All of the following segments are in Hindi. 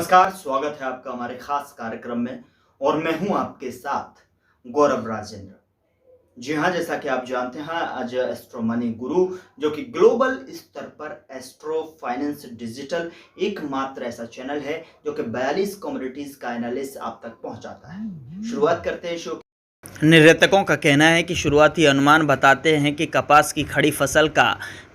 नमस्कार, स्वागत है आपका हमारे खास कार्यक्रम में। और मैं हूं आपके साथ गौरव राजेंद्र। जी हाँ, जैसा कि आप जानते हैं, आज एस्ट्रो मनी गुरु जो कि ग्लोबल स्तर पर एस्ट्रो फाइनेंस डिजिटल एकमात्र ऐसा चैनल है जो कि 42 कम्युनिटीज का एनालिसिस आप तक पहुंचाता है। शुरुआत करते हैं शो। निर्यातकों का कहना है कि शुरुआती अनुमान बताते हैं कि कपास की खड़ी फसल का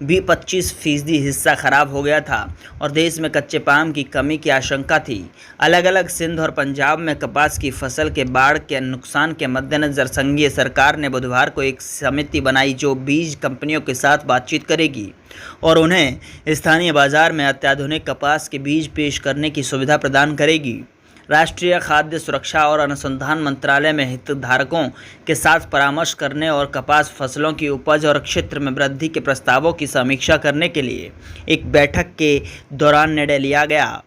भी 25% हिस्सा खराब हो गया था और देश में कच्चे पाम की कमी की आशंका थी। अलग अलग सिंध और पंजाब में कपास की फसल के बाढ़ के नुकसान के मद्देनज़र संघीय सरकार ने बुधवार को एक समिति बनाई जो बीज कंपनियों के साथ बातचीत करेगी और उन्हें स्थानीय बाजार में अत्याधुनिक कपास के बीज पेश करने की सुविधा प्रदान करेगी। राष्ट्रीय खाद्य सुरक्षा और अनुसंधान मंत्रालय में हितधारकों के साथ परामर्श करने और कपास फसलों की उपज और क्षेत्र में वृद्धि के प्रस्तावों की समीक्षा करने के लिए एक बैठक के दौरान निर्णय लिया गया।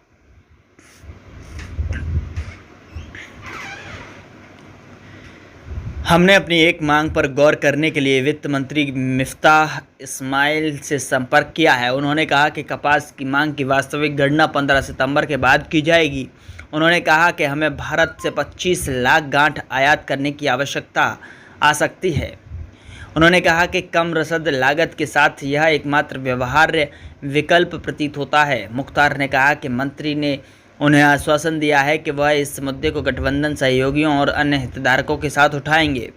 हमने अपनी एक मांग पर गौर करने के लिए वित्त मंत्री मिफ्ताह इस्माइल से संपर्क किया है। उन्होंने कहा कि कपास की मांग की वास्तविक गणना 15 सितंबर के बाद की जाएगी। उन्होंने कहा कि हमें भारत से 25 लाख गांठ आयात करने की आवश्यकता आ सकती है। उन्होंने कहा कि कम रसद लागत के साथ यह एकमात्र व्यवहार्य विकल्प प्रतीत होता है। मुख्तार ने कहा कि मंत्री ने उन्हें आश्वासन दिया है कि वह इस मुद्दे को गठबंधन सहयोगियों और अन्य हितधारकों के साथ उठाएंगे।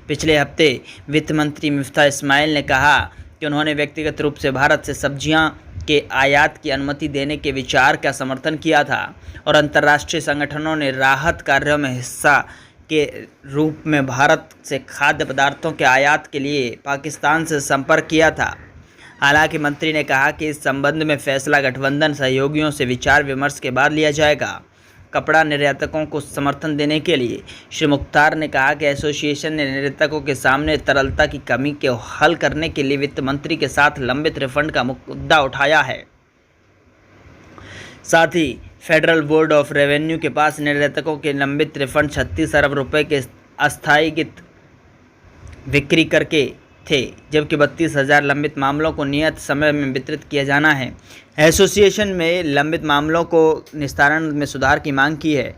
पिछले हफ्ते वित्त मंत्री मिफ्ताह इस्माइल ने कहा कि उन्होंने व्यक्तिगत रूप से भारत से सब्जियां के आयात की अनुमति देने के विचार का समर्थन किया था और अंतर्राष्ट्रीय संगठनों ने राहत कार्यों में हिस्सा के रूप में भारत से खाद्य पदार्थों के आयात के लिए पाकिस्तान से संपर्क किया था। हालांकि मंत्री ने कहा कि इस संबंध में फैसला गठबंधन सहयोगियों से विचार विमर्श के बाद लिया जाएगा। कपड़ा निर्यातकों को समर्थन देने के लिए श्री मुख्तार ने कहा कि एसोसिएशन ने निर्यातकों के सामने तरलता की कमी को हल करने के लिए वित्त मंत्री के साथ लंबित रिफंड का मुद्दा उठाया है। साथ ही फेडरल बोर्ड ऑफ रेवेन्यू के पास निर्यातकों के लंबित रिफंड 36 अरब रुपए के आस्थगित बिक्री करके थे, जबकि 32,000 लंबित मामलों को नियत समय में वितरित किया जाना है। एसोसिएशन में लंबित मामलों को निस्तारण में सुधार की मांग की है।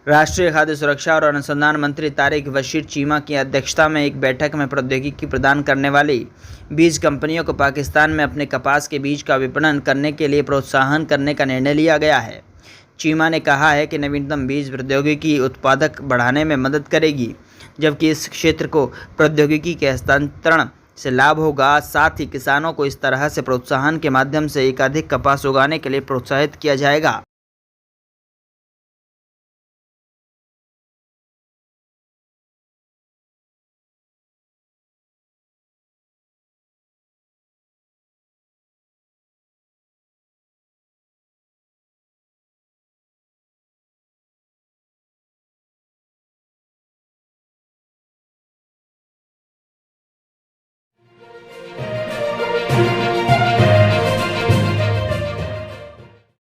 राष्ट्रीय खाद्य सुरक्षा और अनुसंधान मंत्री तारिक बशीर चीमा की अध्यक्षता में एक बैठक में प्रौद्योगिकी प्रदान करने वाली बीज कंपनियों को पाकिस्तान में अपने कपास के बीज का विपणन करने के लिए प्रोत्साहन करने का निर्णय लिया गया है। चीमा ने कहा है कि नवीनतम बीज प्रौद्योगिकी उत्पादक बढ़ाने में मदद करेगी, जबकि इस क्षेत्र को प्रौद्योगिकी के हस्तांतरण से लाभ होगा। साथ ही किसानों को इस तरह से प्रोत्साहन के माध्यम से एकाधिक कपास उगाने के लिए प्रोत्साहित किया जाएगा।